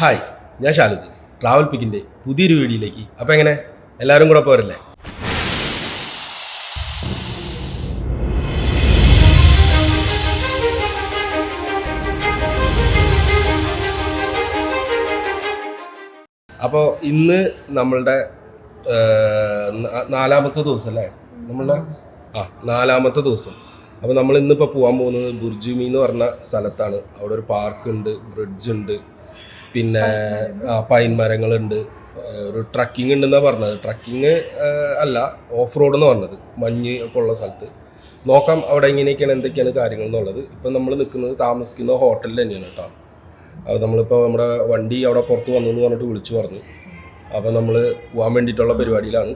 Hi, ഞാൻ ഷാലുദ്ദീൻ. Travel പിക്കിൻ്റെ പുതിയൊരു വീഡിയോയിലേക്ക്. അപ്പോൾ എങ്ങനെ എല്ലാവരും കൂടെ പോരല്ലേ? അപ്പോൾ ഇന്ന് നമ്മളുടെ നാലാമത്തെ ദിവസം അല്ലേ? നമ്മളുടെ നാലാമത്തെ ദിവസം. അപ്പോൾ നമ്മൾ ഇന്നിപ്പോൾ പോകാൻ പോകുന്നത് ബുർജുമി എന്ന് പറഞ്ഞ സ്ഥലത്താണ്. അവിടെ ഒരു പാർക്കുണ്ട്, ബ്രിഡ്ജുണ്ട്, പിന്നെ പൈൻ മരങ്ങളുണ്ട്, ഒരു ട്രക്കിംഗ് ഉണ്ടെന്നാണ് പറഞ്ഞത്. ട്രക്കിങ് അല്ല, ഓഫ് റോഡ് എന്ന് പറഞ്ഞത്, മഞ്ഞ് ഒക്കെ ഉള്ള സ്ഥലത്ത്. നോക്കാം അവിടെ എങ്ങനെയൊക്കെയാണ്, എന്തൊക്കെയാണ് കാര്യങ്ങൾ എന്നുള്ളത്. ഇപ്പം നമ്മൾ നിൽക്കുന്നത് താമസിക്കുന്ന ഹോട്ടലിൽ തന്നെയാണ് കേട്ടോ. അത് നമ്മളിപ്പോൾ നമ്മുടെ വണ്ടി അവിടെ പുറത്ത് വന്നു എന്ന് പറഞ്ഞിട്ട് വിളിച്ചു പറഞ്ഞു. അപ്പോൾ നമ്മൾ പോകാൻ വേണ്ടിയിട്ടുള്ള പരിപാടിയിലാണ്.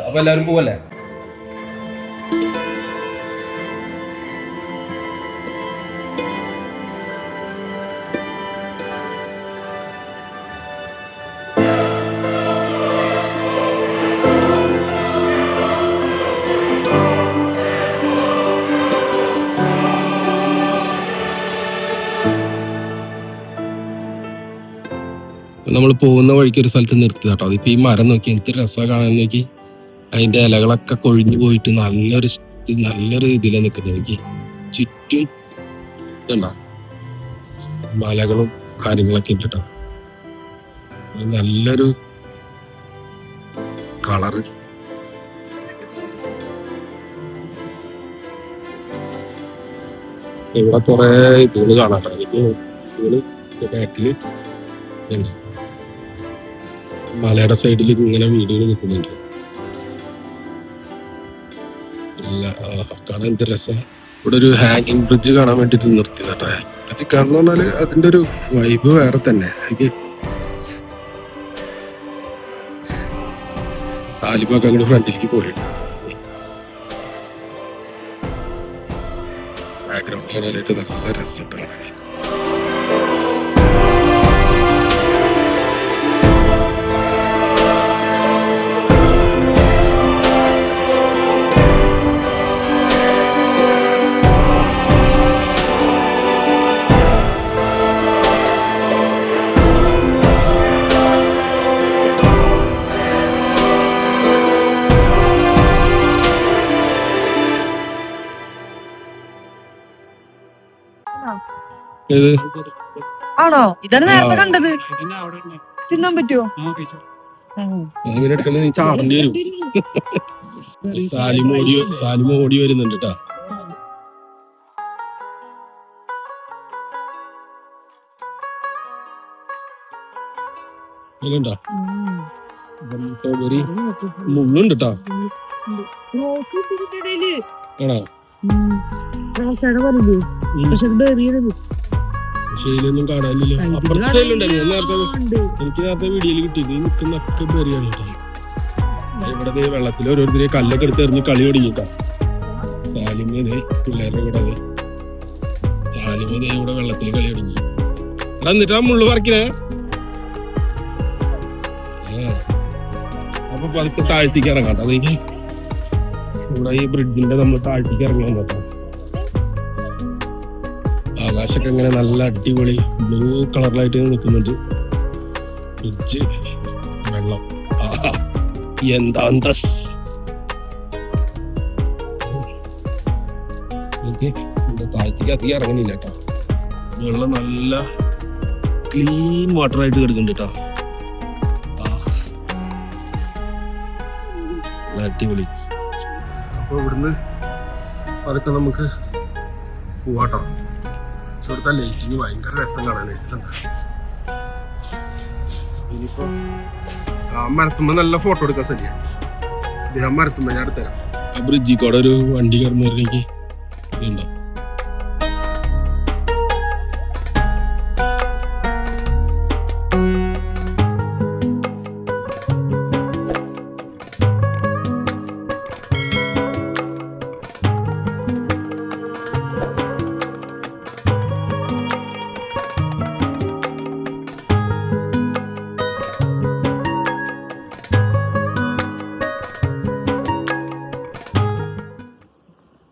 അപ്പോൾ എല്ലാവരും പോവല്ലേ? നമ്മൾ പോകുന്ന വഴിക്ക് ഒരു സ്ഥലത്ത് നിർത്തി കേട്ടോ. അതിപ്പോൾ ഈ മരം നോക്കി എന്ത് രസമാണ് കാണാൻ. നോക്കി അതിൻ്റെ ഇലകളൊക്കെ കൊഴിഞ്ഞു പോയിട്ട് നല്ലൊരു ഇതിലാണ് നിൽക്കുന്നത്. നോക്കി ചുറ്റും ഇതുണ്ടോ മലകളും കാര്യങ്ങളൊക്കെ ഉണ്ട് കേട്ടോ. നല്ലൊരു കളറ്. ഇവിടെ കുറെ ഇതുകൾ കാണാം കേട്ടോ. ഇതുകള് ബാക്കില് മലയുടെ സൈഡിൽ ഇങ്ങനെ വീടുകൾ നിൽക്കുന്നുണ്ട്. കാണാൻ എന്ത് രസം. ഇവിടെ ഒരു ഹാങ്ങിങ് ബ്രിഡ്ജ് കാണാൻ വേണ്ടിട്ട് നിർത്തി കേട്ടോ. ഹാങ്ങിങ് ബ്രിഡ്ജ് കാണുന്ന പറഞ്ഞാല് അതിന്റെ ഒരു വൈബ് വേറെ തന്നെ. സാലിമൊക്കെ അങ്ങോട്ട് ഫ്രണ്ടിലേക്ക് പോയിട്ട് ബാക്ക്ഗ്രൗണ്ട് കാണാനായിട്ട് നല്ല രസമുണ്ട്. ആണോ? ഇതാണ് നേരത്തെ കണ്ടത്. തിന്നാൻ പറ്റുമോ? ചാടേണ്ടി വരും. സാലിമ ഓടി വരുന്നുണ്ട് കേട്ടോ. മുള്ളുണ്ട് കേട്ടോ. ആണോ? ശൈലൊന്നും കാണാനില്ലല്ലോ. അപ്പുറത്തെ സൈഡിലുണ്ടായിരുന്നു എനിക്ക് നേരത്തെ വീഡിയോയിൽ കിട്ടിയത്. നിൽക്കുന്നൊക്കെ ബെറിയാണ് കേട്ടോ. ഇവിടെ വെള്ളത്തിൽ ഓരോരുത്തരെ കല്ലൊക്കെ എടുത്ത് എറിഞ്ഞ് കളി തുടങ്ങിട്ടാ. സാലിമേ പിള്ളേരുടെ കൂടെ സാലിമേ ഇവിടെ വെള്ളത്തിൽ കളി തുടങ്ങി. എന്നിട്ടാ മുള്ളു പറിക്കണേ. അപ്പൊ പതുക്കെ താഴ്ത്തിക്ക് ഇറങ്ങാട്ടോ. അതെനിക്ക് ഇവിടെ ഈ ബ്രിഡ്ജിന്റെ നമ്മൾ താഴ്ത്തിക്ക് ഇറങ്ങാൻ പറ്റാം. ആകാശൊക്കെ ഇങ്ങനെ നല്ല അടിപൊളി ബ്ലൂ കളറിലായിട്ട് നിൽക്കുന്നുണ്ട്. ബ്രിഡ്ജ്, വെള്ളം, എന്താ താഴ്ത്തിക്ക് അധികം ഇറങ്ങുന്നില്ല കേട്ടോ. വെള്ളം നല്ല ക്ലീൻ വാട്ടർ ആയിട്ട് കിടക്കുന്നുണ്ട് കേട്ടോ. അടിപൊളി. അപ്പോൾ ഇവിടുന്ന് അതൊക്കെ നമുക്ക് പോവാട്ടോ. ഇവിടുത്തെ ലൈറ്റിങ് ഭയങ്കര രസം കാണാനായിട്ടുണ്ട്. ഇനിയിപ്പോ മരത്തുമ്പോ നല്ല ഫോട്ടോ എടുക്കാൻ സരിയാണ്. അദ്ദേഹം മരത്തുമ്പോ ഞാൻ എടുത്തരാം. ആ ബ്രിഡ്ജിൽ കൂടെ ഒരു വണ്ടി കയറുന്നവരിലേക്ക് ഉണ്ടോ?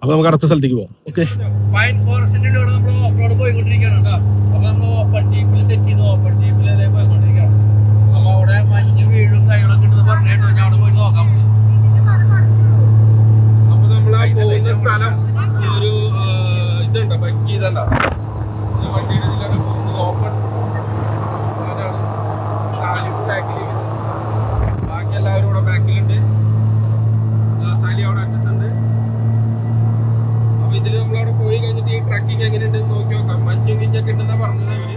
അപ്പൊ നമുക്ക് അടുത്ത സ്ഥലത്തേക്ക് പോകാം. ഓക്കെ, പൈൻ ഫോറസ്റ്റിന്റെ നമ്മൾ ഓഫ് റോഡ് പോയിക്കൊണ്ടിരിക്കുകയാണ് കേട്ടോ. ഓപ്പൺ ജീപ്പിൽ സെറ്റ് ചെയ്ത് ഓപ്പൺ ജീപ്പിൽ പോയിക്കൊണ്ടിരിക്കണം. അപ്പൊ അവിടെ മഞ്ഞ് വീഴും കൈകളൊക്കെ ഉണ്ടെന്ന് പറഞ്ഞിട്ട് ഞാൻ അവിടെ പോയി നോക്കാൻ പോയി. അപ്പൊ നമ്മളാ പോകുന്ന സ്ഥലം ഒരു ഇതുണ്ട്, ബൈക്ക് ഇതണ്ട വണ്ടിയുടെ ഇതിലാണ് പോകുന്നത്. ഓപ്പൺ ബാക്കിലിരിക്കുന്നത്, ബാക്കി എല്ലാവരും ഇവിടെ ബാക്കിലുണ്ട്. സാലി അവിടെ അറ്റത്തുണ്ട്. അപ്പൊ ഇതില് നമ്മളവിടെ പോയി കഴിഞ്ഞിട്ട് ഈ ട്രക്കിംഗ് എങ്ങനെയുണ്ട് നോക്കി നോക്കാം. മഞ്ഞും കിഞ്ഞൊക്കെ ഉണ്ടെന്നാ പറഞ്ഞത് അവര്.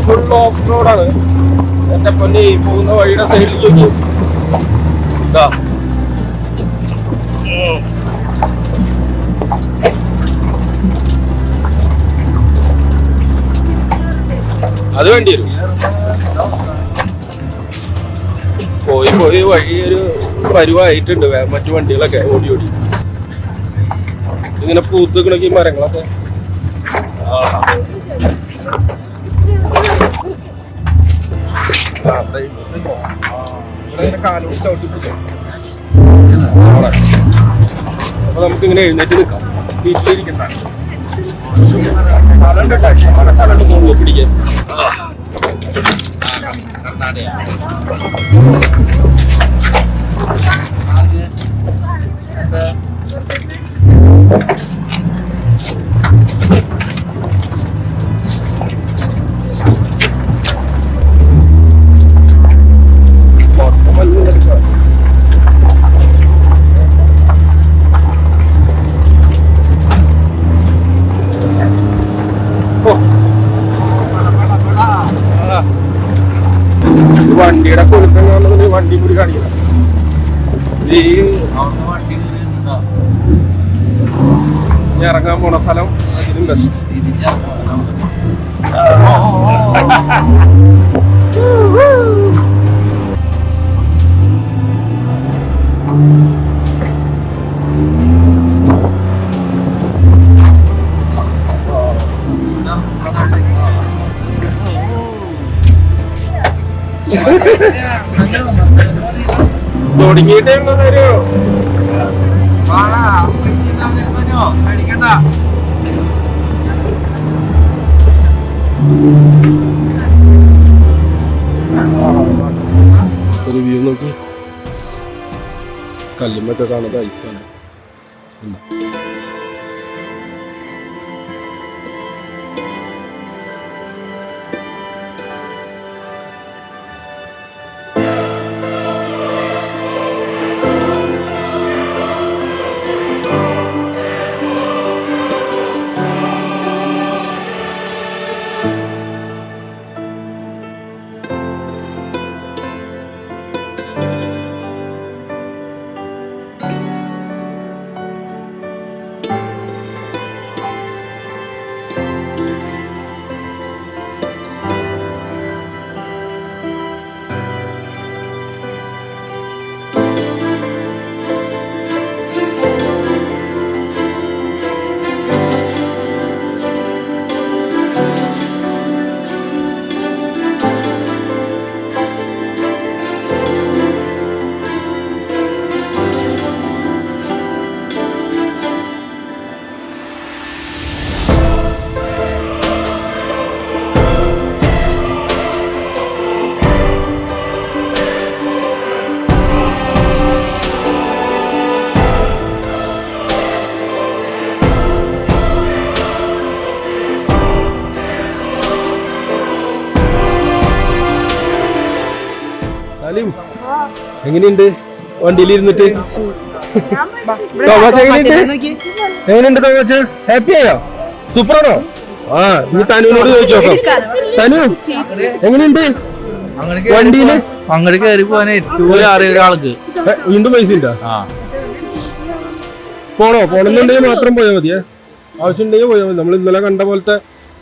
ഫുൾ ഓഫ് റോഡാണ്. എന്റെ പൊന്നെ, പോകുന്ന വഴിയുടെ സൈഡിലേക്ക് അത് വേണ്ടി വരും. പോയി പോയി വഴി ഒരു പരുവായിട്ടുണ്ട്. മറ്റു വണ്ടികളൊക്കെ ഓടി ഓടി ഇങ്ങനെ പൂത്തുക്കണക്കി മരങ്ങളൊക്കെ. കാലോട്ട് ചവിട്ടിപ്പില്ലേ. അപ്പൊ നമുക്ക് ഇങ്ങനെ എഴുന്നേറ്റ് നിൽക്കാം. വീട്ടിലിരിക്കുന്ന പിടിക്കാൻ വണ്ടിയുടെ കൊടുക്കുന്ന വണ്ടി കൂടി കാണിക്കണം. ഇറങ്ങാൻ പോണ സ്ഥലം അതിലും ബെസ്റ്റ്. തുടങ്ങിയിട്ടൊരു വ്യൂ നോക്കി. കല്ലുമൊക്കെ കാണുന്നത് ഐസാണ്. സലീം, എങ്ങനെയുണ്ട് വണ്ടിയിലിരുന്നിട്ട്? എങ്ങനെയുണ്ട് തോമസ്? ഹാപ്പി ആയോ? സൂപ്പറാണോ? ആ നീ തനുവിനോട് ചോദിച്ചോക്കാം. തനു എങ്ങനെയുണ്ട് വണ്ടിയില്? അങ്ങോട്ട് കയറി പോകാനേ ഒരാൾക്ക് വീണ്ടും പൈസ ഉണ്ടോ? പോണെന്നുണ്ടെങ്കിൽ മാത്രം പോയാൽ മതിയേ. ആവശ്യമുണ്ടെങ്കിൽ പോയാൽ മതി. നമ്മൾ ഇന്നലെ കണ്ട പോലത്തെ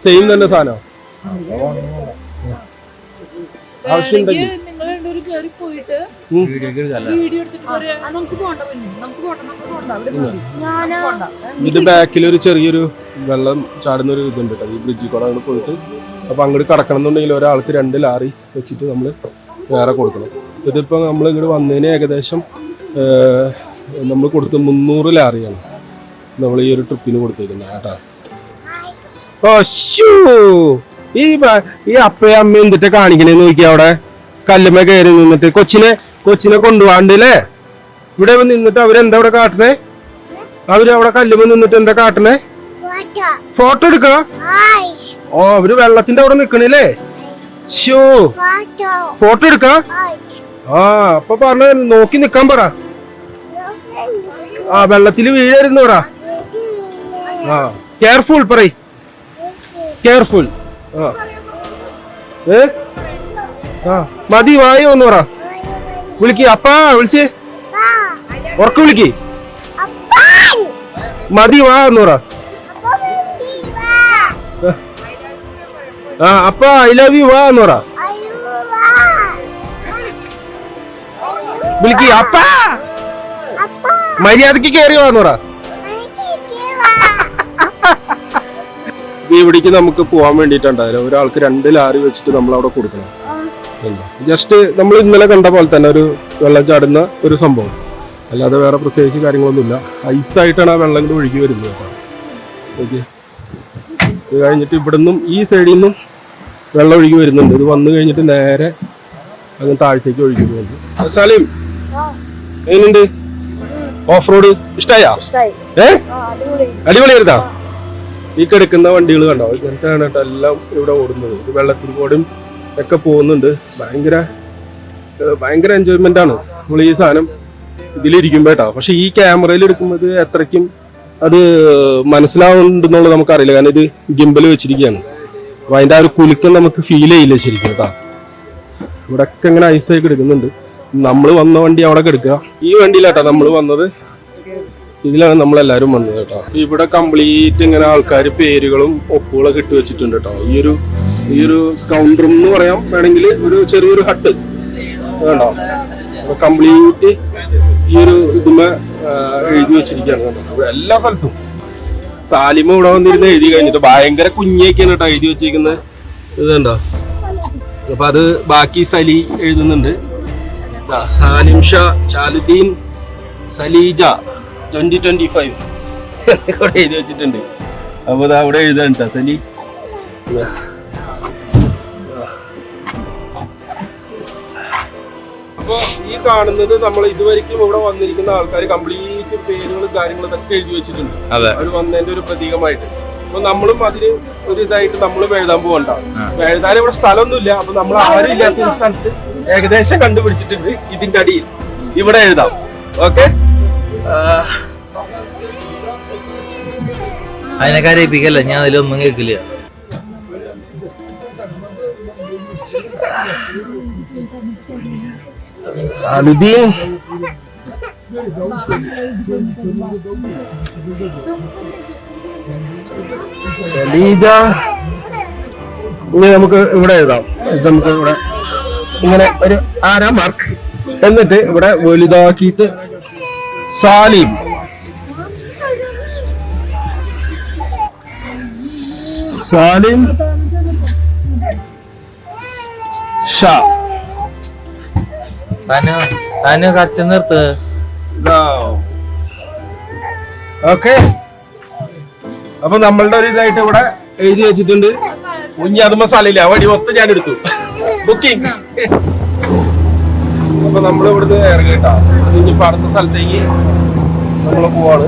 സെയിം തന്നെ സാധനം. ആവശ്യമുണ്ടെങ്കിൽ ഇത് ബാക്കിൽ ഒരു ചെറിയൊരു വെള്ളം ചാടുന്ന ഒരു ഇതുണ്ട് കേട്ടോ. ഈ ബ്രിഡ്ജിൽ കൂടെ അങ്ങോട്ട് പോയിട്ട് അപ്പൊ അങ്ങോട്ട് കടക്കണം എന്നുണ്ടെങ്കിൽ ഒരാൾക്ക് 2 ലാറി വെച്ചിട്ട് നമ്മൾ വേറെ കൊടുക്കണം. ഇതിപ്പോ നമ്മൾ ഇങ്ങോട്ട് വന്നതിന് ഏകദേശം നമ്മൾ കൊടുത്ത 300 ലാറിയാണ് നമ്മൾ ഈ ഒരു ട്രിപ്പിന് കൊടുത്തേക്കുന്നത് കേട്ടാ. ഈ അപ്പയും അമ്മയും എന്തിട്ട് കാണിക്കണേന്ന് നോക്കിയാ അവിടെ കല്ലുമ്മ കയറി നിന്നിട്ട് കൊച്ചിനെ കൊണ്ടുപോകാണ്ടല്ലേ. ഇവിടെ നിന്നിട്ട് അവരെന്താ ഇവിടെ കാട്ടണേ? അവരവിടെ കല്ലുമ്മ നിന്നിട്ട് എന്താ കാട്ടണേ? ഫോട്ടോ എടുക്ക. ഓ അവര് വെള്ളത്തിന്റെ അവിടെ നിക്കണല്ലേ. ഷോ ഫോട്ടോ എടുക്ക. ആ അപ്പൊ പറഞ്ഞ നോക്കി നിക്കാൻ പറ. ആ വെള്ളത്തില് വീഴായിരുന്നു പറ. ആ കെയർഫുൾ പറയ്. കെയർഫുൾ. മതി വായോ ഒന്ന് പറ. വിളിക്ക് അപ്പാ വിളിച്ച് ഉറക്ക വിളിക്ക്. മതി വാ എന്ന് പറ. ആ അപ്പ ഐ ലവ് യു വാ എന്ന് പറ. വിളിക്ക് അപ്പാ. മര്യാദക്ക് കയറി വാന്ന് പറ. ഇവിടേക്ക് നമുക്ക് പോകാൻ വേണ്ടിട്ടുണ്ടായാലും ഒരാൾക്ക് 2 ലാറി വെച്ചിട്ട് നമ്മൾ അവിടെ കൊടുക്കണം. ജസ്റ്റ് നമ്മൾ ഇന്നലെ കണ്ട പോലെ തന്നെ ഒരു വെള്ളം ചാടുന്ന ഒരു സംഭവം, അല്ലാതെ വേറെ പ്രത്യേകിച്ച് കാര്യങ്ങളൊന്നുമില്ല. ഐസായിട്ടാണ് ആ വെള്ളം കൂടെ ഒഴുകി വരുന്നത് കേട്ടോ. ഓക്കെ, ഇത് കഴിഞ്ഞിട്ട് ഇവിടെ നിന്നും ഈ സൈഡിൽ നിന്നും വെള്ളം ഒഴുകി വരുന്നുണ്ട്. ഇത് വന്നു കഴിഞ്ഞിട്ട് നേരെ അങ്ങ് താഴത്തേക്ക് ഒഴുകി പോകുന്നു. സലീം എങ്ങനെയുണ്ട് ഓഫ് റോഡ്? ഇഷ്ടായാ? അടിപൊളിയായിരുന്നാ? ഈ കിടക്കുന്ന വണ്ടികൾ കണ്ടോ? ഇങ്ങനത്തെയാണ് കേട്ടോ എല്ലാം ഇവിടെ ഓടുന്നത്. വെള്ളത്തിൽ കൂടെയും ഒക്കെ പോകുന്നുണ്ട്. ഭയങ്കര എൻജോയ്മെന്റ് ആണ് നമ്മൾ ഈ സാധനം ഇതിലിരിക്കുമ്പോ കേട്ടോ. പക്ഷെ ഈ ക്യാമറയിൽ എടുക്കുമ്പോൾ ഇത് എത്രയ്ക്കും അത് മനസ്സിലാവുന്നുണ്ടെന്നുള്ളത് നമുക്കറിയില്ല. കാരണം ഇത് ഗിംബൽ വെച്ചിരിക്കുകയാണ്. അപ്പൊ അതിന്റെ ആ ഒരു കുലുക്കം നമുക്ക് ഫീൽ ചെയ്യില്ല ശരിക്കും കേട്ടോ. ഇവിടെ ഒക്കെ ഇങ്ങനെ ഐസായി കിടക്കുന്നുണ്ട്. നമ്മൾ വന്ന വണ്ടി അവിടെ കിടക്കുക. ഈ വണ്ടിയിലാട്ടോ നമ്മൾ വന്നത്. ഇതിലാണ് നമ്മളെല്ലാരും വന്നത് കേട്ടോ. ഇവിടെ കംപ്ലീറ്റ് ഇങ്ങനെ ആൾക്കാർ പേരുകളും ഒപ്പുകളൊക്കെ ഇട്ട് വെച്ചിട്ടുണ്ട് കേട്ടോ. ഈ ഒരു കൗണ്ടർ എന്ന് പറയാം വേണമെങ്കിൽ ഒരു ചെറിയൊരു ഹട്ട് കേട്ടോ. കംപ്ലീറ്റ് ഈ ഒരു ഇതുമേ എഴുതി വെച്ചിരിക്കുകയാണ് കേട്ടോ. എല്ലാ സ്ഥലത്തും സാലിമ ഇവിടെ വന്നിരുന്ന് എഴുതി കഴിഞ്ഞിട്ട് ഭയങ്കര കുഞ്ഞിയൊക്കെയാണ് കേട്ടോ എഴുതി വെച്ചിരിക്കുന്നത്. ഇത് കണ്ടോ? അപ്പൊ അത് ബാക്കി സലി എഴുതുന്നുണ്ട്. സാലിം ഷാ ഷാലുദ്ദീൻ സലീജ 2025 ഇവിടെ എഴുതി വെച്ചിട്ടുണ്ട്. അപ്പൊ അവിടെ എഴുതാൻ സലി. അപ്പൊ ഈ കാണുന്നത് നമ്മൾ ഇതുവരെയും ഇവിടെ വന്നിരിക്കുന്ന ആൾക്കാർ കംപ്ലീറ്റ് പേരുകളും കാര്യങ്ങളും ഒക്കെ എഴുതി വെച്ചിട്ടുണ്ട്. അവർ വന്നതിന്റെ ഒരു പ്രതീകമായിട്ട്. അപ്പൊ നമ്മളും അതിന് ഒരു ഇതായിട്ട് നമ്മളും എഴുതാൻ പോകണ്ട. എഴുതാൻ ഇവിടെ സ്ഥലമൊന്നുമില്ല. അപ്പൊ നമ്മൾ ആരും ഇല്ലാത്ത ഒരു സ്ഥലത്ത് ഏകദേശം കണ്ടുപിടിച്ചിട്ടുണ്ട്. ഇതിന്റെ അടിയിൽ ഇവിടെ എഴുതാം. ഓക്കെ, അതിനെ കരയിപ്പിക്കല്ല. ഞാൻ അതിലൊന്നും കേൾക്കില്ല. ഇനി നമുക്ക് ഇവിടെ എഴുതാം. നമുക്ക് ഇവിടെ ഇങ്ങനെ ഒരു ആരാ മാർക്ക് എന്നിട്ട് ഇവിടെ വലുതാക്കിയിട്ട് സാലിം ഷാ. കച്ച നിർത്ത്. ഓക്കെ, അപ്പൊ നമ്മളുടെ ഒരു ഇതായിട്ട് ഇവിടെ എഴുതി വെച്ചിട്ടുണ്ട്. കുഞ്ഞി അത് മസാലയില്ല വടി മൊത്തം ഞാൻ എടുത്തു. ബുക്കിംഗ്. അപ്പൊ നമ്മൾ ഇവിടുന്ന് ഇറങ്ങിട്ടാ ഇനിയിപ്പോ അടുത്ത സ്ഥലത്തേക്ക് നമ്മള് പോവാണ്.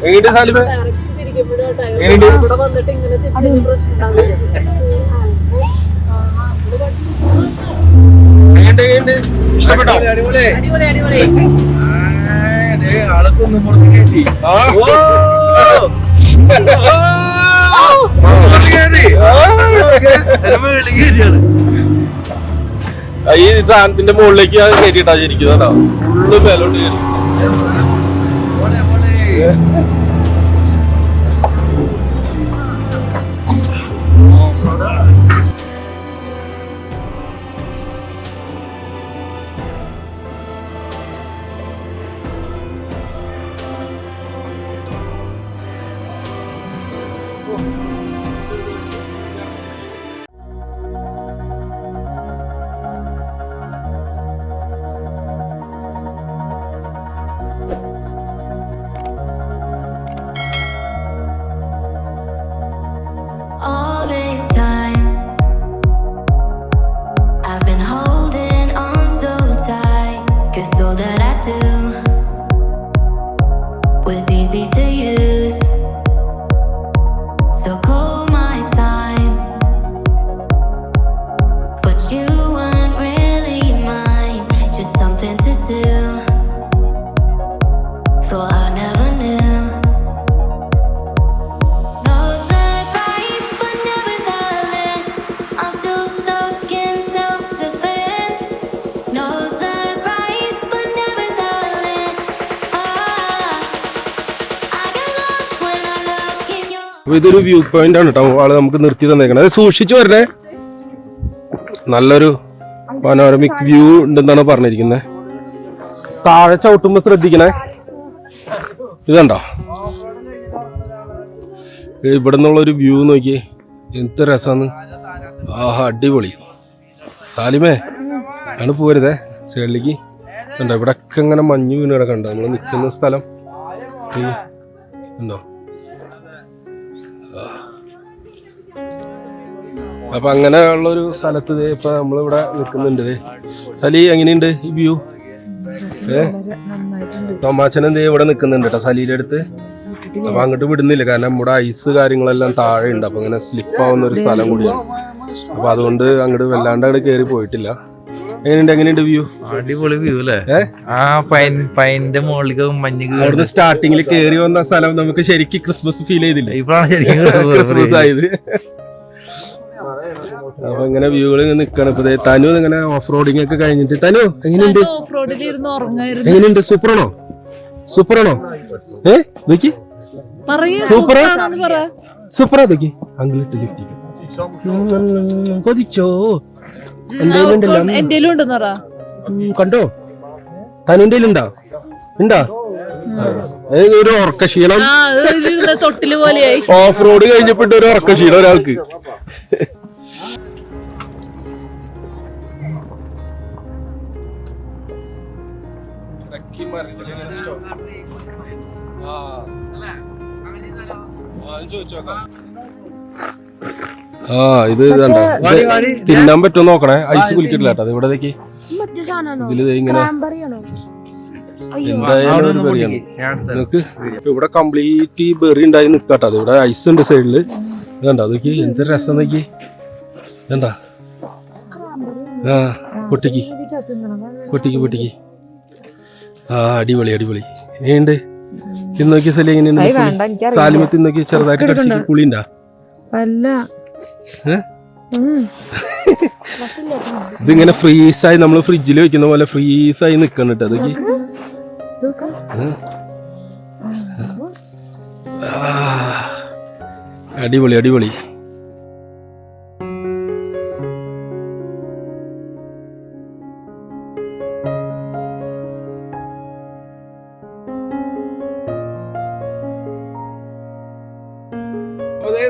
എങ്ങനെയുണ്ട് സാലിമേ? ഇഷ്ടപ്പെട്ടോ? ആളൊക്കെ വെളി കയറിയാണ്. ഈ സാധനത്തിന്റെ മുകളിലേക്ക് ഞാൻ കയറ്റിട്ടാ ഇരിക്കുന്നതാ. ഫുള്ള് മേലോട്ട് കയറി. All this time, I've been holding on so tight, 'cause all that I do was easy to use. So call my time, but you weren't really mine, just something to do. Thought I never knew. No surprise, but nevertheless, I'm still stuck in self-defense. No surprise, but nevertheless, I get lost when I look in your. അപ്പൊ ഇതൊരു view point ആണ് കേട്ടോ ആള് നമുക്ക് നിർത്തി തന്നേക്കണത്. അത് സൂക്ഷിച്ചു വരണേ. നല്ലൊരു പനോരമിക് വ്യൂ ഉണ്ടെന്നാണ് പറഞ്ഞിരിക്കുന്നത്. താഴെ ചവിട്ടുമ്പോ ശ്രദ്ധിക്കണേ. ഇതുണ്ടോ ഇവിടെ നിന്നുള്ള ഒരു വ്യൂ നോക്കി എന്ത് രസാന്ന്. ആഹാ അടിപൊളി. സാലിമേ ആണ് പോരുതേ സൈഡിലേക്ക്. ഉണ്ടോ ഇവിടെ ഒക്കെ ഇങ്ങനെ മഞ്ഞ് വീണ് കിടക്കണ്ട നമ്മൾ നിൽക്കുന്ന സ്ഥലം ഉണ്ടോ. അപ്പൊ അങ്ങനെയുള്ളൊരു സ്ഥലത്ത് ഇപ്പൊ നമ്മളിവിടെ നിൽക്കുന്നുണ്ട്. സലി എങ്ങനെയുണ്ട് ഈ വ്യൂ? തോമാച്ചൻ എന്ത് ഇവിടെ നിൽക്കുന്നുണ്ട് കേട്ടോ സലിയുടെ അടുത്ത്. അപ്പൊ അങ്ങോട്ട് വിടുന്നില്ല കാരണം ഇവിടെ ഐസ് കാര്യങ്ങളെല്ലാം താഴെ ഉണ്ട്. അപ്പൊ ഇങ്ങനെ സ്ലിപ്പ് ആവുന്ന ഒരു സ്ഥലം കൂടിയാണ്. അപ്പൊ അതുകൊണ്ട് അങ്ങോട്ട് വല്ലാണ്ട് അങ്ങോട്ട് കയറി പോയിട്ടില്ല. എങ്ങനെയുണ്ട് വ്യൂ? അടിപൊളി വ്യൂ അല്ലേ? ആ പൈന്റെ മുകളിലേക്ക് മഞ്ഞ് അവിടുന്ന് സ്റ്റാർട്ടിങ്ങിൽ കയറി വന്ന സ്ഥലം നമുക്ക് ശരിക്കും ക്രിസ്മസ് ഫീൽ ചെയ്തില്ല. ഇപ്പോഴാണ് ശരിക്കും ക്രിസ്മസ് ആയത്. അപ്പൊ ഇങ്ങനെ വ്യൂകൾ ഇങ്ങനെ നിക്കാണ്. ഇപ്പൊ തനു ഇങ്ങനെ ഓഫ് റോഡിങ് ഒക്കെ കഴിഞ്ഞിട്ട്. തനു എങ്ങനെയുണ്ട്? എങ്ങനെയുണ്ട്? സൂപ്പറാണോ? സൂപ്പറാണോ? നോക്കി സൂപ്പറാ സൂപ്പറാ. നോക്കി അങ്കിളിട്ട് ലിഫ്റ്റ് കൊതിച്ചോ. കണ്ടോ? തനുന്റെ ഉണ്ടോ? ഉണ്ടാ ഒരു ഉറക്ക ക്ഷീണം. ഓഫ് റോഡ് കഴിഞ്ഞപ്പോട്ട് ഒരു ഉറക്ക ക്ഷീണം ഒരാൾക്ക്. ആ ഇത് കണ്ടോ തിന്നാൻ പറ്റുമോ നോക്കണേ. ഐസ് കുലിക്കിട്ടില്ല കേട്ടോ. അത് ഇവിടെ ഇതില് ഇങ്ങനെ എന്തായാലും ഒരു ബെറിയാണ് നിങ്ങക്ക്. ഇവിടെ കംപ്ലീറ്റ് ഈ ബെറി ഉണ്ടായി നിക്കാട്ടോ. അത് ഇവിടെ ഐസ് ഉണ്ട് സൈഡില്. ഇതണ്ടോ അതൊക്കെ എന്ത് രസം നോക്കി. എന്താ ആ പൊട്ടിക്ക് പൊട്ടിക്ക് പൊട്ടിക്ക്. ആ അടിപൊളി അടിപൊളി. ഏണ്ട് തിന്ന് നോക്കിയ സ്ഥലം എങ്ങനെയുണ്ട്? സാലിമ തിന്ന് നോക്കി ചെറുതായിട്ട് കടിച്ചിട്ട് പുളിണ്ടാ? ഇതിങ്ങനെ ഫ്രീസായി നമ്മള് ഫ്രിഡ്ജിൽ വെക്കുന്ന പോലെ ഫ്രീസായി നിക്കണം കേട്ടോ. അതൊക്കെ അടിപൊളി അടിപൊളി.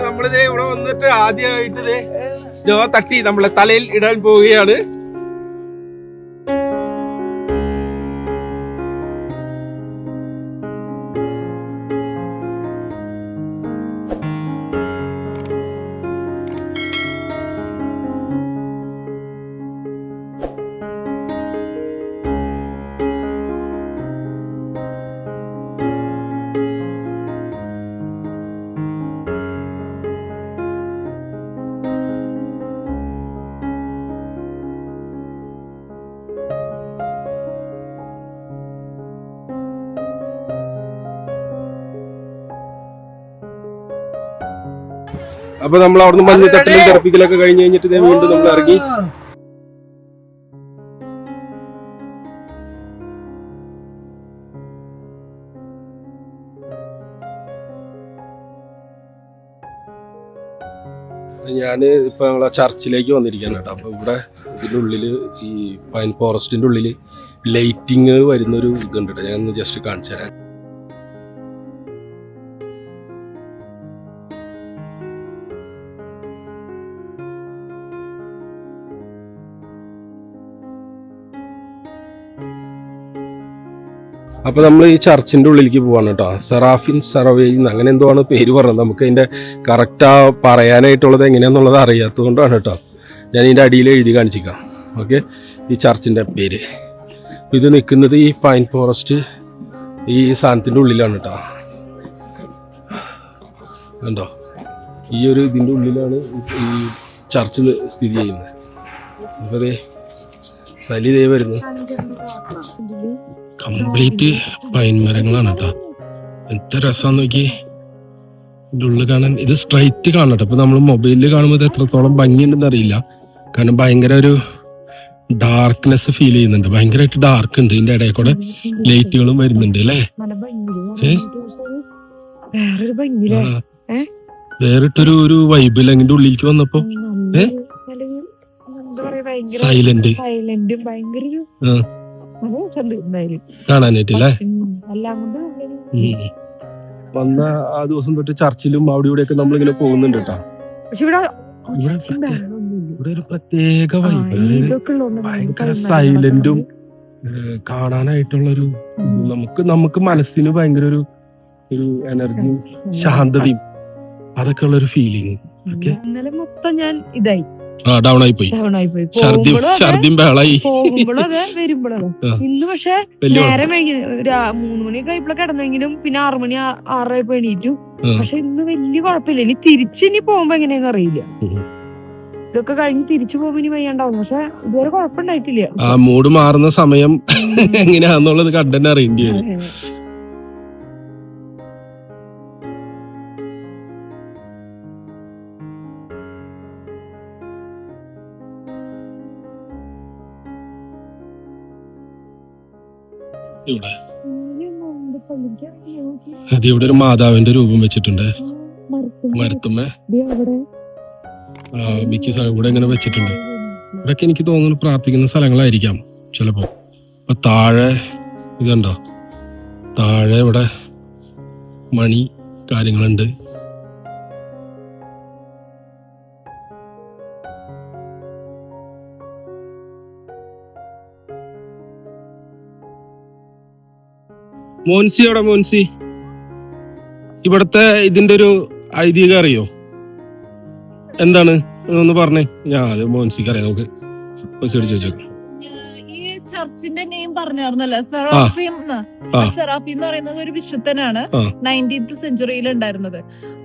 നമ്മളിതേ ഇവിടെ വന്നിട്ട് ആദ്യമായിട്ട് സ്നോ തട്ടി നമ്മളെ തലയിൽ ഇടാൻ പോവുകയാണ്. അപ്പൊ നമ്മൾ അവിടുന്ന് മഞ്ഞത്തട്ടിലും തെറപ്പിക്കലൊക്കെ കഴിഞ്ഞ് കഴിഞ്ഞിട്ട് ദേ വീണ്ടും നമ്മൾ ഇറങ്ങി. ഞാൻ ഇപ്പൊ നമ്മളെ ചർച്ചിലേക്ക് വന്നിരിക്കുകയാണ് കേട്ടോ. അപ്പൊ ഇവിടെ ഇതിന്റെ ഉള്ളില് ഈ പൈൻ ഫോറസ്റ്റിന്റെ ഉള്ളില് ലൈറ്റിങ് വരുന്നൊരു ഇതുണ്ട് കേട്ടോ. ഞാൻ ജസ്റ്റ് കാണിച്ചു തരാം. അപ്പൊ നമ്മൾ ഈ ചർച്ചിന്റെ ഉള്ളിലേക്ക് പോവാണ് കേട്ടോ. സെറാഫിൻ സെറവേയിൽ അങ്ങനെ എന്തോ ആണ് പേര് പറഞ്ഞത്. നമുക്ക് അതിന്റെ കറക്റ്റാ പറയാനായിട്ടുള്ളത് എങ്ങനെയാന്നുള്ളത് അറിയാത്തത് കൊണ്ടാണ് കേട്ടോ ഞാൻ ഇതിന്റെ അടിയിൽ എഴുതി കാണിച്ചിക്കാം. ഓക്കെ, ഈ ചർച്ചിന്റെ പേര്. ഇത് നിൽക്കുന്നത് ഈ പൈൻ ഫോറസ്റ്റ് ഈ സാധനത്തിന്റെ ഉള്ളിലാണ് കേട്ടോ. കണ്ടോ, ഈ ഒരു ഇതിന്റെ ഉള്ളിലാണ് ഈ ചർച്ച് സ്ഥിതി ചെയ്യുന്നത്. അപ്പൊ അതെ സലി ദേ വരുന്നു. കംപ്ലീറ്റ് പൈൻ മരങ്ങളാണ് കേട്ടോ. എന്ത് രസമാന്ന് നോക്കി ഇതിൻ്റെ ഉള്ളിൽ കാണാൻ. ഇത് സ്ട്രൈറ്റ് കാണട്ടോ. ഇപ്പൊ നമ്മൾ മൊബൈലിൽ കാണുമ്പോൾ ഇത് എത്രത്തോളം ഭംഗിയുണ്ടെന്ന് അറിയില്ല. കാരണം ഭയങ്കര ഒരു ഡാർക്ക്നെസ് ഫീൽ ചെയ്യുന്നുണ്ട്. ഭയങ്കരമായിട്ട് ഡാർക്ക് ഉണ്ട്. ഇതിന്റെ ഇടയിൽ കൂടെ ലൈറ്റുകളും വരുന്നുണ്ട് അല്ലേ. വേറിട്ടൊരു ഒരു വൈബിൽ അതിന്റെ ഉള്ളിലേക്ക് വന്നപ്പോ സൈലന്റ് കാണാനായിട്ടില്ലേ. വന്ന ആ ദിവസം തൊട്ട് ചർച്ചിലും അവിടെ ഇവിടെയൊക്കെ നമ്മളിങ്ങനെ പോകുന്നുണ്ട് കേട്ടോ. ഇവിടെ ഒരു പ്രത്യേക വൈബ്, ഭയങ്കര സൈലന്റും കാണാനായിട്ടുള്ള ഒരു നമുക്ക് മനസ്സിന് ഭയങ്കര ഒരു എനർജിയും ശാന്തതയും അതൊക്കെ ഉള്ള ഒരു ഫീലിംഗ്. ഇന്നലെ മൊത്തം ഞാൻ ഇതായി ഡൗൺ ആയി പോയി. ഛർദിയും ബഹളായി പോകുമ്പോഴും അതെ, വരുമ്പോഴും. ഇന്ന് പക്ഷെ നേരം വൈകി 3 മണിയൊക്കെ ആയപ്പോഴെ കിടന്നെങ്കിലും പിന്നെ 6 മണി 6 എണീറ്റു. പക്ഷെ ഇന്ന് വലിയ കുഴപ്പമില്ല. ഇനി തിരിച്ചിനി പോകുമ്പോ എങ്ങനെയാന്ന് അറിയില്ല. ഇതൊക്കെ കഴിഞ്ഞ് തിരിച്ചു പോകുമ്പോ ഇനി വയ്യാണ്ടാവും. പക്ഷെ ഇതുവരെ കുഴപ്പമുണ്ടായിട്ടില്ല. ആ മൂഡ് മാറുന്ന സമയം എങ്ങനെയാന്നുള്ളത് കണ്ടന്നെ അറിയേണ്ടി വരും. ഇവിടെ ഒരു മാതാവിന്റെ രൂപം വെച്ചിട്ടുണ്ട് മരത്തുമ്മ. മിക്ക സ്ഥലം ഇവിടെ ഇങ്ങനെ വെച്ചിട്ടുണ്ട്. ഇവിടൊക്കെ എനിക്ക് തോന്നുന്നു പ്രാർത്ഥിക്കുന്ന സ്ഥലങ്ങളായിരിക്കാം ചിലപ്പോ. അപ്പൊ താഴെ ഇതുണ്ടോ, താഴെ ഇവിടെ മണി കാര്യങ്ങളുണ്ട്. മോൻസി എവിടെ? മോൻസി, ഇവിടത്തെ ഇതിന്റെ ഒരു ഐതിഹ്യം അറിയോ? എന്താണ് ഒന്ന് പറഞ്ഞേ. ഞാൻ അത് മോൻസിക്ക് അറിയാം. നമുക്ക് മോൻസിയോട് ചോദിച്ചേക്കാം. ഈ ചർച്ചിന്റെ നെയിം പറഞ്ഞായിരുന്നല്ലോ, സെറാഫിം. സെറാഫിം എന്ന് പറയുന്നത് ഒരു വിശുദ്ധനാണ് 19th സെഞ്ചുറിയിൽ ഉണ്ടായിരുന്നത്.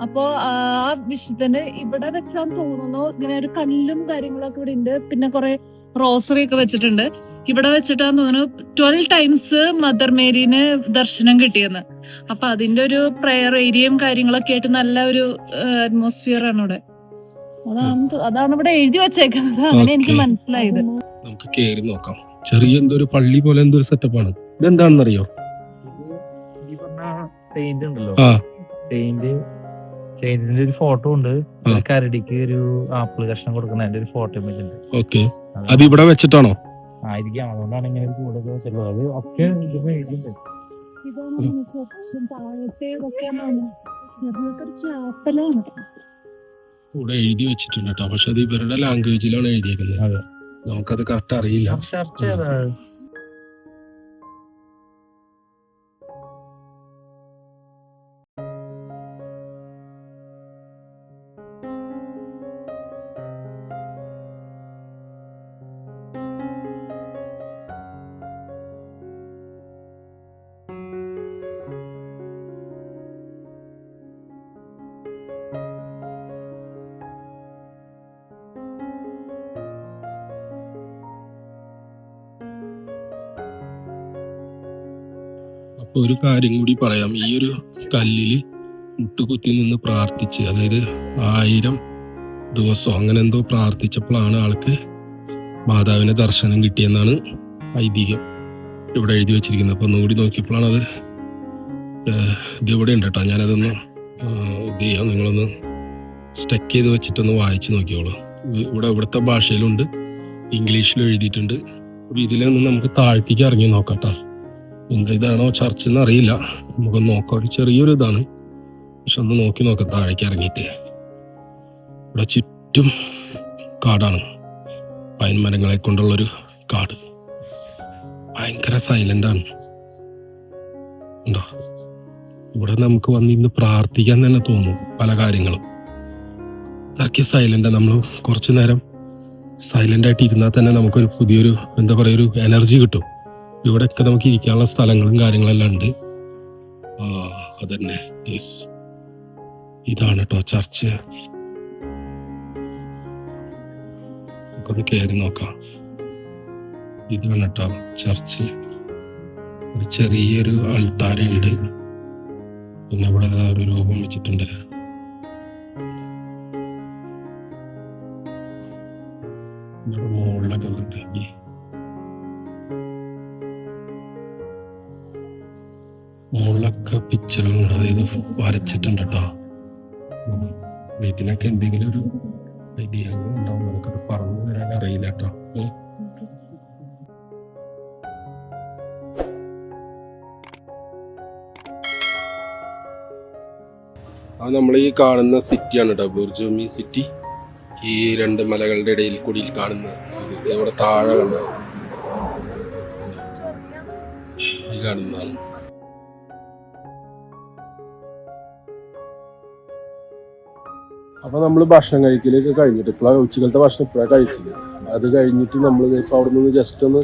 അപ്പോ ആ വിശുദ്ധന് ഇവിടെ വെച്ചാന്ന് തോന്നുന്നു. ഇങ്ങനെ ഒരു കല്ലും കാര്യങ്ങളൊക്കെ ഇവിടെ ഉണ്ട്. പിന്നെ കുറെ റോസറി ഒക്കെ വെച്ചിട്ടുണ്ട്. ഇവിടെ വെച്ചിട്ടാന്ന് തോന്നുന്നു 12 times മദർ മേരീന് ദർശനം കിട്ടിയെന്ന്. അപ്പൊ അതിന്റെ ഒരു പ്രെയർ ഏരിയയും കാര്യങ്ങളൊക്കെ ആയിട്ട് നല്ല ഒരു അറ്റ്മോസ്ഫിയർ ആണ് ഇവിടെ. അതാണ് ഇവിടെ എഴുതി വെച്ചേക്കുന്നത്. അങ്ങനെ എനിക്ക് മനസ്സിലായത്. നമുക്ക് കേറി നോക്കാം. ചെറിയ എന്തോ ഒരു പള്ളി പോലെ എന്തോ ഒരു സെറ്റപ്പാണ്. ഇതെന്താണെന്ന് അറിയോ? സെയിന്റ് ഉണ്ടല്ലോ, സെയിന്റിന്റെ ഒരു ഫോട്ടോ ഉണ്ട്. കരടിക്ക് ഒരു ആപ്പിൾ കഷ്ണം കൊടുക്കുന്നതിന്റെ ഒരു ഫോട്ടോ ഇമേജ് ഉണ്ട്. ഓക്കെ, അത് ഇവിടെ വെച്ചിട്ടാണോ? ആയിരിക്കാം, അതുകൊണ്ടാണ് ഇങ്ങനെ ഒരു കൂടെ വെച്ചിട്ടുള്ളത്. അത് ഒക്കെ ഇവിടെ എഴുതി വെച്ചിട്ടുണ്ട് കേട്ടോ. പക്ഷെ അത് ഇവരുടെ ലാംഗ്വേജിലാണ് എഴുതിയേക്കുന്നത്. നമുക്കത് കറക്റ്റ് അറിയില്ല. അപ്പൊ ഒരു കാര്യം കൂടി പറയാം. ഈ ഒരു കല്ലില് മുട്ടുകുത്തി നിന്ന് പ്രാർത്ഥിച്ച്, അതായത് 1000 ദിവസം അങ്ങനെ എന്തോ പ്രാർത്ഥിച്ചപ്പോഴാണ് ആൾക്ക് മാതാവിനെ ദർശനം കിട്ടിയെന്നാണ് ഐതിഹ്യം ഇവിടെ എഴുതി വെച്ചിരിക്കുന്നത്. അപ്പൊ ഒന്നുകൂടി നോക്കിയപ്പോഴാണ് അത് ഇതിവിടെ ഉണ്ട് കേട്ടോ. ഞാനതൊന്ന് ഇത് ചെയ്യാം, നിങ്ങളൊന്ന് സ്റ്റക്ക് ചെയ്ത് വെച്ചിട്ടൊന്ന് വായിച്ചു നോക്കിയോളൂ. ഇവിടുത്തെ ഭാഷയിലുണ്ട്, ഇംഗ്ലീഷിലും എഴുതിയിട്ടുണ്ട്. അപ്പൊ ഇതിലൊന്ന് നമുക്ക് താഴ്ത്തിക്ക് ഇറങ്ങി നോക്കാട്ടോ. ഇതാണോ ചർച്ച് എന്ന് അറിയില്ല, നമുക്കൊന്ന് നോക്കാം. ഒരു ചെറിയൊരു ഇതാണ്, പക്ഷെ ഒന്ന് നോക്കി നോക്കാം താഴേക്ക് ഇറങ്ങിയിട്ട്. ഇവിടെ ചുറ്റും കാടാണ്, പൈൻ മരങ്ങളെ കൊണ്ടുള്ളൊരു കാട്. ഭയങ്കര സൈലന്റ് ആണ്. ഉണ്ടോ? ഇവിടെ നമുക്ക് വന്നിരുന്ന് പ്രാർത്ഥിക്കാൻ തന്നെ തോന്നും പല കാര്യങ്ങളും. അത്രയ്ക്ക് സൈലന്റ്. നമ്മൾ കുറച്ചു നേരം സൈലന്റ് ആയിട്ട് ഇരുന്നാൽ തന്നെ നമുക്കൊരു പുതിയൊരു എന്താ പറയുക, ഒരു എനർജി കിട്ടും. ഇവിടെയൊക്കെ നമുക്ക് ഇരിക്കാനുള്ള സ്ഥലങ്ങളും കാര്യങ്ങളെല്ലാം ഉണ്ട്. അതന്നെ, ഇതാണ് കേട്ടോ ചർച്ച്. നമുക്കൊന്ന് കയറി നോക്കാം. ഇതാണ് കേട്ടോ ചർച്ച്. ഒരു ചെറിയൊരു അൾത്താരയുണ്ട്, പിന്നെ ഇവിടെ ഒരു രൂപം വെച്ചിട്ടുണ്ട്. മുകളിലൊക്കെ മുകളിലൊക്കെ പിക്ചറുകൾ, അതായത് വരച്ചിട്ടുണ്ട് കേട്ടോ. ഇതിനൊക്കെ എന്തെങ്കിലും ഒരു ഐതിഹ്യം ഉണ്ടാവും, നമുക്കത് പറഞ്ഞു തരാൻ അറിയില്ല കേട്ടോ. അത് നമ്മൾ ഈ കാണുന്ന സിറ്റിയാണ് കേട്ടോ, ബുർജുമി സിറ്റി. ഈ 2 മലകളുടെ ഇടയിൽ കൂടി കാണുന്ന ഇവിടെ താഴെ കണ്ടാവും ഈ കാണുന്നതാണ്. അപ്പൊ നമ്മൾ ഭക്ഷണം കഴിക്കലൊക്കെ കഴിഞ്ഞിട്ട് ഇപ്പോഴാണ് ഉച്ചക്കലത്തെ ഭക്ഷണം ഇപ്പോഴാണ് കഴിച്ചത്. അത് കഴിഞ്ഞിട്ട് നമ്മൾ ഇപ്പൊ അവിടെ നിന്ന് ജസ്റ്റ് ഒന്ന്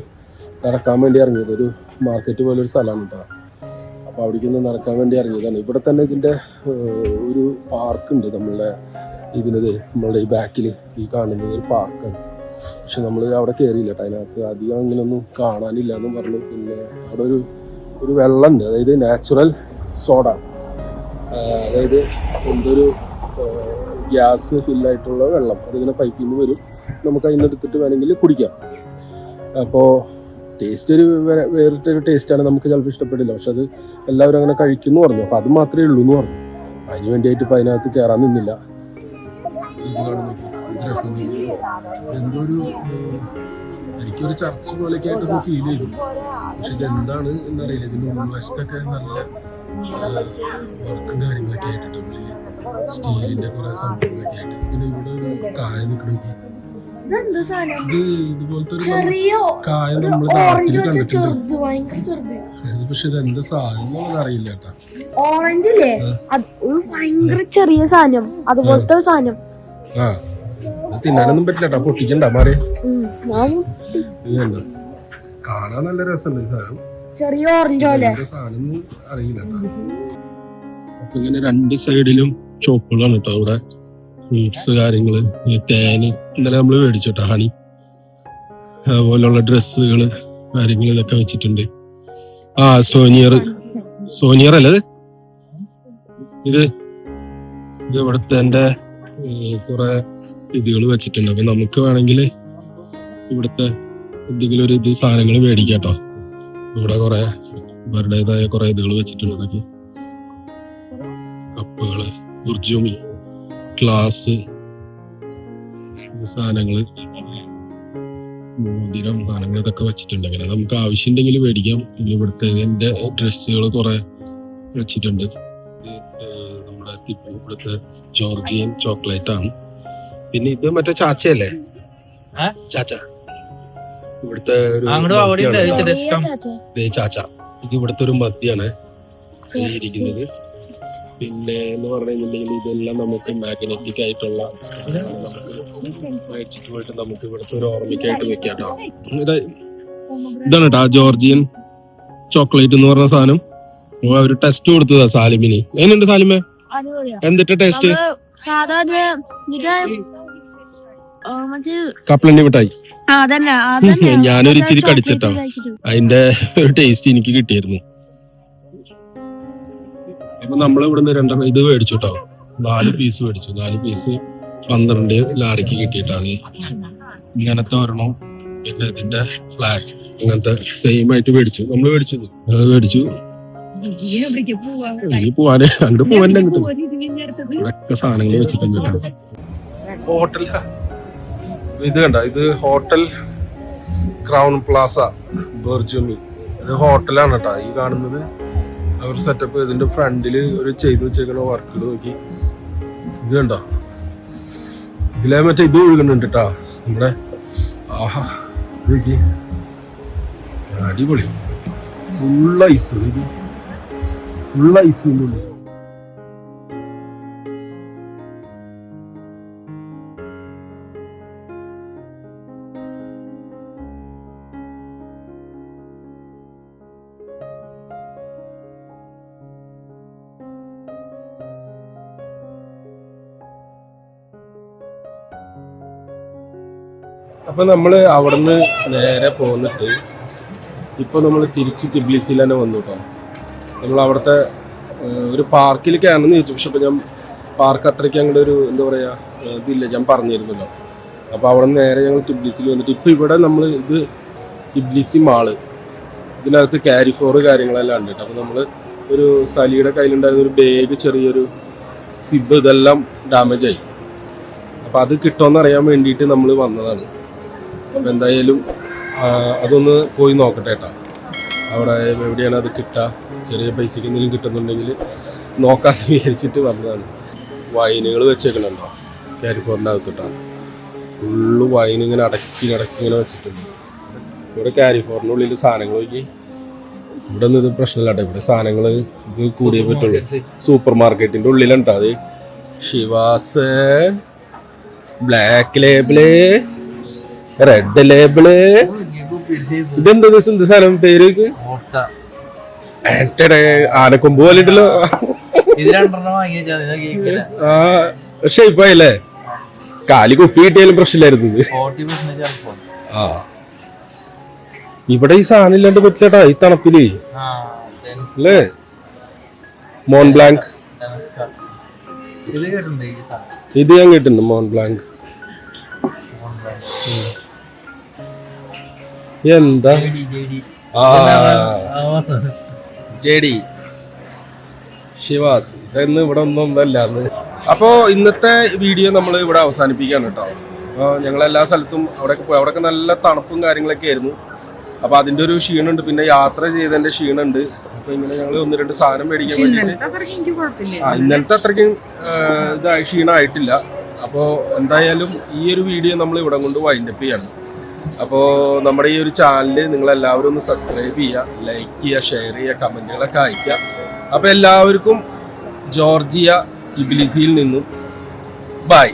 നടക്കാൻ വേണ്ടി ഇറങ്ങിയത്. ഒരു മാർക്കറ്റ് പോലെ ഒരു സ്ഥലമാണ് കേട്ടോ. അപ്പൊ അവിടേക്ക് ഒന്ന് നടക്കാൻ വേണ്ടി ഇറങ്ങിയതാണ്. ഇവിടെ തന്നെ ഇതിന്റെ ഒരു പാർക്ക് ഉണ്ട് നമ്മളുടെ നമ്മളുടെ ഈ ബാക്കിൽ ഈ കാണുന്നത് ഒരു പാർക്കാണ്. പക്ഷെ നമ്മൾ അവിടെ കയറിയില്ല കേട്ടോ. അതിനകത്ത് അധികം അങ്ങനെയൊന്നും കാണാനില്ല എന്നും പറഞ്ഞു. പിന്നെ അവിടെ ഒരു വെള്ളമുണ്ട്, അതായത് നാച്ചുറൽ സോഡ, അതായത് എന്തൊരു ഗ്യാസ് ഫില്ലായിട്ടുള്ള വെള്ളം. അതിങ്ങനെ പൈപ്പിൽ നിന്ന് വരും, നമുക്ക് അതിൽ നിന്ന് എടുത്തിട്ട് വേണമെങ്കിൽ കുടിക്കാം. അപ്പോൾ ടേസ്റ്റ് വേറിട്ടൊരു ടേസ്റ്റാണ്, നമുക്ക് ചിലപ്പോൾ ഇഷ്ടപ്പെടില്ല. പക്ഷെ അത് എല്ലാവരും അങ്ങനെ കഴിക്കുന്നു പറഞ്ഞു. അപ്പോൾ അത് മാത്രമേ ഉള്ളൂ എന്ന് പറഞ്ഞു. അതിന് വേണ്ടിയിട്ട് ഇപ്പം അതിനകത്ത് കയറാൻ നിന്നില്ല. എനിക്കൊരു ചർച്ച് പോലെയൊക്കെ ആയിട്ടൊന്ന് ഫീൽ ചെയ്തു. പക്ഷെ ഇതെന്താണ് എന്നറിയില്ല. ഇതിൻ്റെ ഉൾവശത്തൊക്കെ നല്ല വർക്കും കാര്യങ്ങളൊക്കെ ആയിട്ടുണ്ട്, ഉള്ളിൽ സ്റ്റീലിന്റെ കുറെ സംഭവങ്ങളൊക്കെ ആയിട്ട്. പിന്നെ ഇവിടെ ഒരു കായ നിൽക്കണമെങ്കിൽ ഇതുപോലത്തെ ഒരു കായ നമ്മൾ നാട്ടിൽ കണ്ടിട്ടുണ്ട്. പക്ഷെ ഇതെന്താ സാധനം അറിയില്ല കേട്ടാ. ഓറഞ്ചില്ലേ, ഭയങ്കര ചെറിയ സാധനം, അതുപോലത്തെ സാധനം. ആ, തിന്നാനൊന്നും പറ്റില്ല കേട്ടാ, പൊട്ടിക്കണ്ട മാറി. ഇതെന്താ കാണാൻ നല്ല രസമുണ്ട് ഈ സാധനം, ചെറിയ ഓറഞ്ച് പോലെ സാധനം അറിയില്ല കേട്ടാ. അപ്പൊ ഇങ്ങനെ 2 സൈഡിലും ഷോപ്പുകളാണ് കേട്ടോ. ഇവിടെ ഫ്രൂട്ട്സ് കാര്യങ്ങള്, തേന് ഇന്നലെ നമ്മൾ മേടിച്ചു കേട്ടോ, ഹണി, അതുപോലുള്ള ഡ്രസ്സുകള് കാര്യങ്ങൾ ഇതൊക്കെ വെച്ചിട്ടുണ്ട്. ആ സോനിയർ അല്ലേ ഇത് ഇവിടുത്തെ കുറെ ഇതുകൾ വെച്ചിട്ടുണ്ട്. അപ്പൊ നമുക്ക് വേണമെങ്കിൽ ഇവിടുത്തെ എന്തെങ്കിലും ഒരു സാധനങ്ങൾ മേടിക്കാം കേട്ടോ. ഇവിടെ കുറെ ഇവരുടേതായ കുറെ ഇതുകൾ വെച്ചിട്ടുണ്ട്. അതൊക്കെ കപ്പുകള്, ബുർജുമി, ഗ്ലാസ്, സാധനങ്ങള്, മോതിരം, സാധനങ്ങൾ ഇതൊക്കെ വെച്ചിട്ടുണ്ട്. അങ്ങനെ നമുക്ക് ആവശ്യമുണ്ടെങ്കിൽ മേടിക്കാം. പിന്നെ ഇവിടുത്തെ ഇതിന്റെ ഡ്രസ്സുകൾ കുറെ വെച്ചിട്ടുണ്ട്. നമ്മുടെ ഇവിടുത്തെ ജോർജിയൻ ചോക്ലേറ്റ് ആണ്. പിന്നെ ഇത് മറ്റേ ചാച്ചയല്ലേ, ചാച്ച, ഇവിടുത്തെ ചാച്ച. ഇത് ഇവിടുത്തെ ഒരു മദ്യാണ് ഇരിക്കുന്നത്. പിന്നെ എന്ന് പറഞ്ഞു കഴിഞ്ഞിട്ടുണ്ടെങ്കിൽ ഇതെല്ലാം നമുക്ക് മാഗ്നറ്റിക് ആയിട്ടുള്ള മേടിച്ചിട്ട് പോയിട്ട് നമുക്ക് ഇവിടുത്തെ ഒരു ഓർമ്മയ്ക്കായിട്ട് വെക്കാം കേട്ടോ. ഇതാണ് കേട്ടോ ജോർജിയൻ ചോക്ലേറ്റ് എന്ന് പറഞ്ഞ സാധനം. ഒരു ടെസ്റ്റ് കൊടുത്തതാ സാലിമിന്. എങ്ങനെയുണ്ട് സാലിമേ, എന്തിട്ട് ടേസ്റ്റ്? കപ്പലണ്ടി മിഠായി. ഞാനൊരു ഇച്ചിരി കടിച്ചിട്ടോ, അതിന്റെ ഒരു ടേസ്റ്റ് എനിക്ക് കിട്ടിയിരുന്നു. അപ്പൊ നമ്മൾ ഇവിടുന്ന് 2 ഇത് മേടിച്ചു കേട്ടോ, 4 പീസ് മേടിച്ചു. 4 പീസ് 12 ലാറിക്ക് കിട്ടിയിട്ടാണ്. ഇങ്ങനത്തെ ഒരെണ്ണം, പിന്നെ ഇതിന്റെ ഫ്ലാഗ് ഇങ്ങനത്തെ സെയിം ആയിട്ട് മേടിച്ചു. നമ്മൾ മേടിച്ചത് അത് മേടിച്ചു. ഇനി പോവാന് അങ്ങോട്ട് പോവാൻ്റെ ഇവിടെയൊക്കെ സാധനങ്ങൾ വെച്ചിട്ടുണ്ട് കേട്ടോ. ഹോട്ടൽ ഇത് കണ്ട, ഇത് ഹോട്ടൽ ക്രൗൺ പ്ലാസ ബർജുമി. ഇത് ഹോട്ടലാണ് കേട്ടോ ഈ കാണുന്നത്. അവർ സെറ്റപ്പ് ഇതിന്റെ ഫ്രണ്ടില് ഒരു ചെയ്തു വെച്ചേക്കണ വർക്കുകൾ നോക്കി. ഇത് കണ്ടോ, ഇതിലെ മറ്റേ ഇത് ഒഴുകുന്നുണ്ട് കേട്ടോ നമ്മുടെ. ആഹാ നോക്കി, അടിപൊളി. ഫുൾ ഐസ്, ഇത് ഫുൾ ഐസ്. അപ്പൊ നമ്മള് അവിടുന്ന് നേരെ പോന്നിട്ട് ഇപ്പൊ നമ്മൾ തിരിച്ച് തിബ്ലിസിൽ തന്നെ വന്നു കേട്ടോ. നമ്മൾ അവിടുത്തെ ഒരു പാർക്കിൽ കയറണമെന്ന് ചോദിച്ചു. പക്ഷെ ഇപ്പൊ ഞാൻ പാർക്ക് അത്രയ്ക്ക് അങ്ങോട്ട് ഒരു എന്താ പറയാ ഇതില്ല, ഞാൻ പറഞ്ഞിരുന്നല്ലോ. അപ്പൊ അവിടെ നിന്ന് നേരെ ഞങ്ങൾ തിബ്ലിസിൽ വന്നിട്ട് ഇപ്പൊ ഇവിടെ നമ്മൾ ഇത് തിബ്ലിസി മാള്, ഇതിനകത്ത് ക്യാരി ഫോർ കാര്യങ്ങളെല്ലാം ഉണ്ട് കേട്ടോ. അപ്പൊ നമ്മള് ഒരു സലിയുടെ കയ്യിലുണ്ടായിരുന്ന ഒരു ബാഗ്, ചെറിയൊരു സിബ്, ഇതെല്ലാം ഡാമേജ് ആയി. അപ്പൊ അത് കിട്ടുമെന്ന് അറിയാൻ വേണ്ടിയിട്ട് നമ്മൾ വന്നതാണ്. അപ്പൊ എന്തായാലും അതൊന്ന് പോയി നോക്കട്ടെ കേട്ടോ, അവിടെ എവിടെയാണ് അത് കിട്ടുക, ചെറിയ പൈസക്ക് എന്തെങ്കിലും കിട്ടുന്നുണ്ടെങ്കിൽ നോക്കാന്ന് വിചാരിച്ചിട്ട് വന്നതാണ്. വൈനുകൾ വെച്ചേക്കണുണ്ടോ ക്യാരി ഫോറിൻ്റെ അകത്ത് കിട്ടാൻ, ഫുള്ള് വൈൻ ഇങ്ങനെ അടക്കി ഇങ്ങനെ വെച്ചിട്ടുണ്ട്. ഇവിടെ ക്യാരി ഫോറിൻ്റെ ഉള്ളിൽ സാധനങ്ങൾ നോക്കി. ഇവിടെ ഒന്നും ഇത് പ്രശ്നമില്ല കേട്ടോ, ഇവിടെ സാധനങ്ങൾ ഇത് കൂടിയേ പറ്റുള്ളൂ. സൂപ്പർ മാർക്കറ്റിന്റെ ഉള്ളിലുണ്ടോ അത്. Chivas, black label, red label, ഇതെന്താ എന്ത് സാധനം പേര്? ആനക്കൊമ്പ് പോലിട്ടല്ലോ. ഷേപ്പായില്ലേ, കാലി കുപ്പി കിട്ടിയാലും പ്രശ്നമില്ലായിരുന്നു. ആ ഇവിടെ ഈ സാധനം ഇല്ലാണ്ട് പറ്റില്ലട്ടാ ഈ തണുപ്പില് അല്ലേ. മോൺ ബ്ലാങ്ക് ഇത് ഞാൻ കേട്ടിട്ടുണ്ട്, മോൺ ബ്ലാങ്ക്. എന്താ ജെഡി ഷിവാസ്, ഇതൊന്നും ഇവിടെ ഒന്നല്ലാന്ന്. അപ്പോ ഇന്നത്തെ വീഡിയോ നമ്മൾ ഇവിടെ അവസാനിപ്പിക്കാണ് കേട്ടോ. അപ്പോൾ ഞങ്ങൾ എല്ലാ സ്ഥലത്തും അവിടെയൊക്കെ നല്ല തണുപ്പും കാര്യങ്ങളൊക്കെ ആയിരുന്നു. അപ്പൊ അതിന്റെ ഒരു ക്ഷീണുണ്ട്, പിന്നെ യാത്ര ചെയ്തതിന്റെ ക്ഷീണുണ്ട്. അപ്പൊ ഇങ്ങനെ ഞങ്ങൾ 1-2 സാധനം മേടിക്കാൻ വേണ്ടിട്ട് ഇന്നലത്തെ അത്രയ്ക്കും ഇതായി ക്ഷീണമായിട്ടില്ല. അപ്പോൾ എന്തായാലും ഈ ഒരു വീഡിയോ നമ്മൾ ഇവിടെ കൊണ്ട് വൈൻഡപ്പ് ചെയ്യാണ്. അപ്പോൾ നമ്മുടെ ഈ ഒരു ചാനൽ നിങ്ങളെല്ലാവരും ഒന്ന് സബ്സ്ക്രൈബ് ചെയ്യുക, ലൈക്ക് ചെയ്യുക, ഷെയർ ചെയ്യുക, കമൻറ്റുകളൊക്കെ അയയ്ക്കുക. അപ്പോൾ എല്ലാവർക്കും ജോർജിയ ടിബിലിസിയിൽ നിന്നും ബൈ.